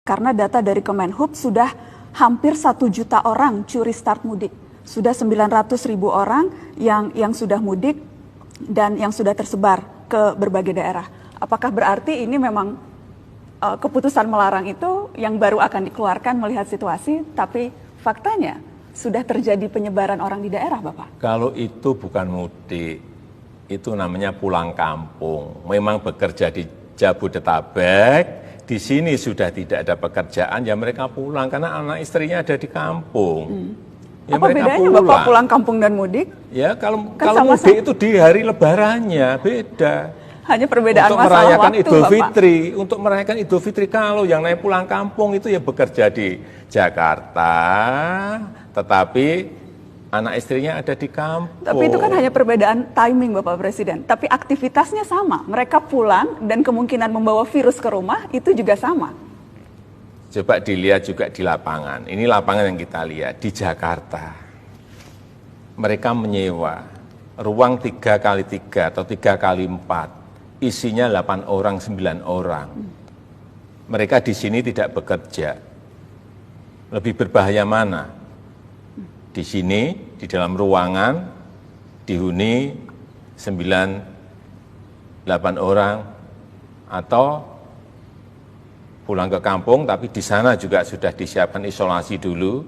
Karena data dari Kemenhub sudah hampir 1 juta orang curi start mudik. Sudah 900.000 orang yang sudah mudik dan yang sudah tersebar ke berbagai daerah. Apakah berarti ini memang keputusan melarang itu yang baru akan dikeluarkan melihat situasi, tapi faktanya sudah terjadi penyebaran orang di daerah, Bapak? Kalau itu bukan mudik, itu namanya pulang kampung. Memang bekerja di Jabodetabek, di sini sudah tidak ada pekerjaan, ya mereka pulang karena anak istrinya ada di kampung. Ya apa bedanya pulang. Bapak pulang kampung dan mudik? Ya kalau mudik itu di hari lebarannya beda. Hanya perbedaan untuk masalah merayakan waktu, Idul Bapak. Fitri, untuk merayakan Idul Fitri kalau yang naik pulang kampung itu ya bekerja di Jakarta, tetapi anak istrinya ada di kampung. Tapi itu kan hanya perbedaan timing, Bapak Presiden. Tapi aktivitasnya sama. Mereka pulang dan kemungkinan membawa virus ke rumah itu juga sama. Coba dilihat juga di lapangan. Ini lapangan yang kita lihat di Jakarta. Mereka menyewa ruang 3x3 atau 3x4. Isinya 8 orang, 9 orang. Mereka di sini tidak bekerja. Lebih berbahaya mana? Di sini, di dalam ruangan, dihuni 9, 8 orang, atau pulang ke kampung, tapi di sana juga sudah disiapkan isolasi dulu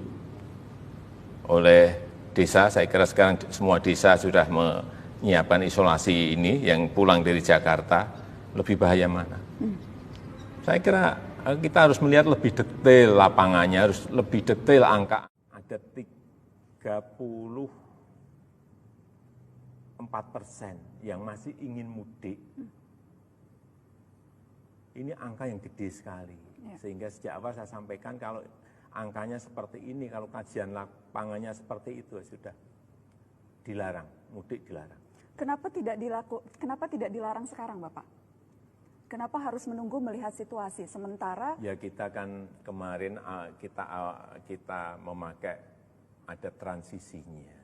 oleh desa. Saya kira sekarang semua desa sudah menyiapkan isolasi ini, yang pulang dari Jakarta. Lebih bahaya mana? Saya kira kita harus melihat lebih detail lapangannya, harus lebih detail angka. Ada 34% yang masih ingin mudik. Ini angka yang gede sekali. Sehingga sejak awal saya sampaikan kalau angkanya seperti ini, kalau kajian lapangannya seperti itu sudah dilarang, mudik dilarang. Kenapa tidak dilarang sekarang, Bapak? Kenapa harus menunggu melihat situasi sementara? Ya kita kan kemarin kita memakai ada transisinya,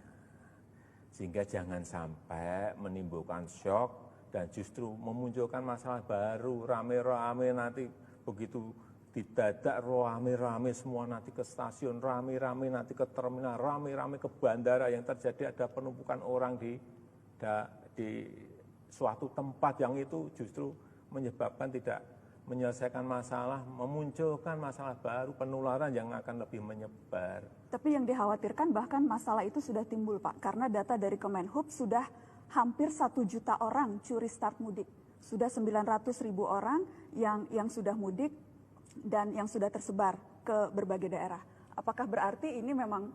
sehingga jangan sampai menimbulkan shock dan justru memunculkan masalah baru, rame-rame nanti begitu didadak rame-rame semua nanti ke stasiun, rame-rame nanti ke terminal, rame-rame ke bandara, yang terjadi ada penumpukan orang di suatu tempat yang itu justru menyebabkan tidak menyelesaikan masalah, memunculkan masalah baru, penularan yang akan lebih menyebar. Tapi yang dikhawatirkan bahkan masalah itu sudah timbul, Pak, karena data dari Kemenhub sudah hampir 1 juta orang curi start mudik. Sudah 900.000 orang yang sudah mudik dan yang sudah tersebar ke berbagai daerah. Apakah berarti ini memang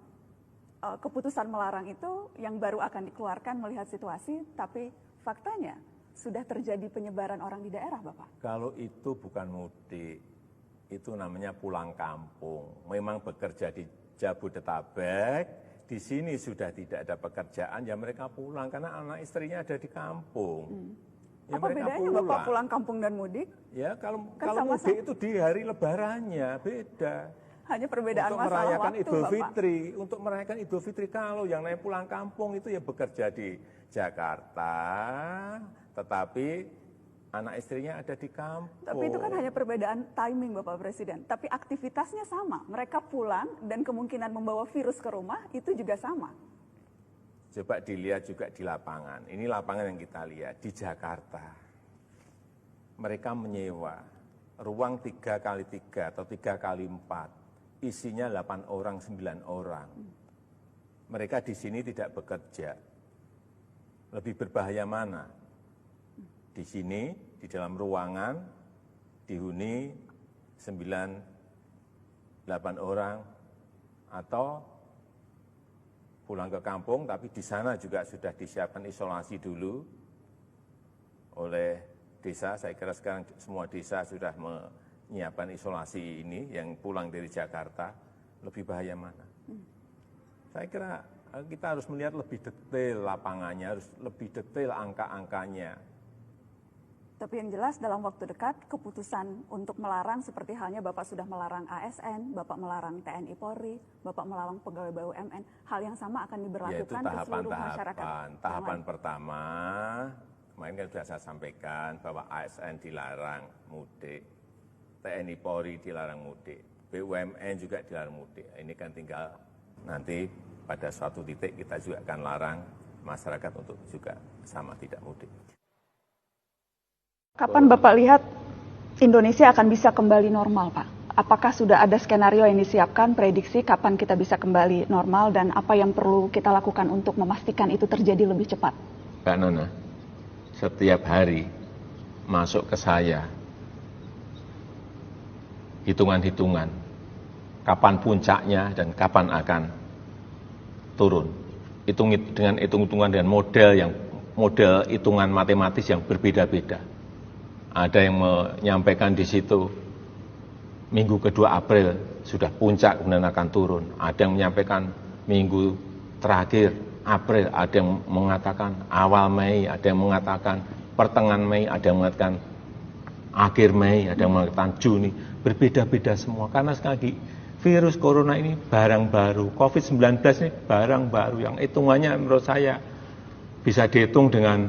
keputusan melarang itu yang baru akan dikeluarkan melihat situasi, tapi faktanya sudah terjadi penyebaran orang di daerah, Bapak? Kalau itu bukan mudik, itu namanya pulang kampung. Memang bekerja di Jabodetabek, di sini sudah tidak ada pekerjaan, ya mereka pulang karena anak istrinya ada di kampung. Ya apa bedanya pulang. Bapak pulang kampung dan mudik? Ya kalau mudik itu di hari lebarannya beda. Hanya perbedaan untuk masalah merayakan waktu, Idul Bapak. Fitri, untuk merayakan Idul Fitri kalau yang naik pulang kampung itu ya bekerja di Jakarta, tetapi anak istrinya ada di kampung. Tapi itu kan hanya perbedaan timing, Bapak Presiden. Tapi aktivitasnya sama. Mereka pulang dan kemungkinan membawa virus ke rumah itu juga sama. Coba dilihat juga di lapangan. Ini lapangan yang kita lihat di Jakarta. Mereka menyewa ruang 3x3 atau 3x4. Isinya 8 orang, 9 orang. Mereka di sini tidak bekerja. Lebih berbahaya mana? Di sini, di dalam ruangan, dihuni 9, 8 orang, atau pulang ke kampung, tapi di sana juga sudah disiapkan isolasi dulu oleh desa. Saya kira sekarang semua desa sudah menyiapkan isolasi ini, yang pulang dari Jakarta. Lebih bahaya mana? Saya kira kita harus melihat lebih detail lapangannya, harus lebih detail angka-angkanya. Tapi yang jelas dalam waktu dekat keputusan untuk melarang seperti halnya Bapak sudah melarang ASN, Bapak melarang TNI Polri, Bapak melarang pegawai BUMN, hal yang sama akan diberlakukan ke seluruh masyarakat. Tahapan pertama, kemarin kan sudah saya sampaikan bahwa ASN dilarang mudik. TNI Polri dilarang mudik, BUMN juga dilarang mudik. Ini kan tinggal nanti pada suatu titik kita juga akan larang masyarakat untuk juga sama tidak mudik. Kapan Bapak lihat Indonesia akan bisa kembali normal, Pak? Apakah sudah ada skenario yang disiapkan, prediksi kapan kita bisa kembali normal, dan apa yang perlu kita lakukan untuk memastikan itu terjadi lebih cepat? Mbak Nana, setiap hari masuk ke saya hitungan-hitungan kapan puncaknya dan kapan akan turun. Dengan hitung-hitungan dengan model hitungan matematis yang berbeda-beda. Ada yang menyampaikan di situ minggu kedua April sudah puncak kemudian akan turun. Ada yang menyampaikan minggu terakhir April, ada yang mengatakan awal Mei, ada yang mengatakan pertengahan Mei, ada yang mengatakan akhir Mei, ada yang mengatakan Juni. Berbeda-beda semua karena sekali lagi virus corona ini barang baru, COVID-19 ini barang baru yang hitungannya menurut saya bisa dihitung dengan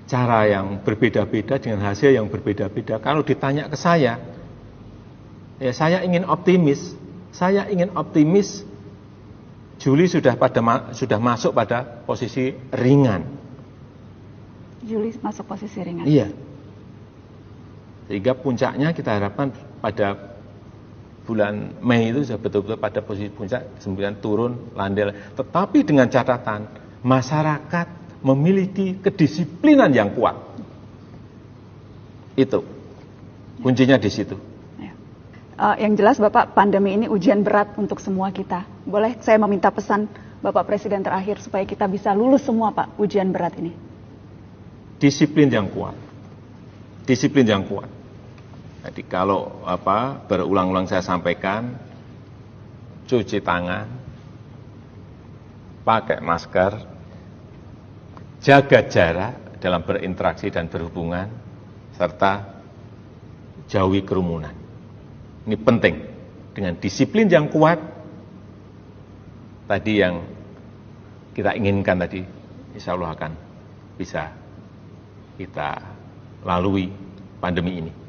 cara yang berbeda-beda, dengan hasil yang berbeda-beda. Kalau ditanya ke saya, ya saya ingin optimis. Saya ingin optimis Juli sudah masuk pada posisi ringan. Juli masuk posisi ringan? Iya. Sehingga puncaknya kita harapkan pada bulan Mei itu sudah betul-betul pada posisi puncak, kemudian turun, landai. Tetapi dengan catatan, masyarakat memiliki kedisiplinan yang kuat. Itu kuncinya di situ. Yang jelas Bapak, pandemi ini ujian berat untuk semua kita. Boleh saya meminta pesan Bapak Presiden terakhir supaya kita bisa lulus semua, Pak, ujian berat ini? Disiplin yang kuat. Disiplin yang kuat. Jadi kalau berulang-ulang saya sampaikan, cuci tangan, pakai masker, jaga jarak dalam berinteraksi dan berhubungan, serta jauhi kerumunan. Ini penting. Dengan disiplin yang kuat, tadi yang kita inginkan tadi, insya Allah akan bisa kita lalui pandemi ini.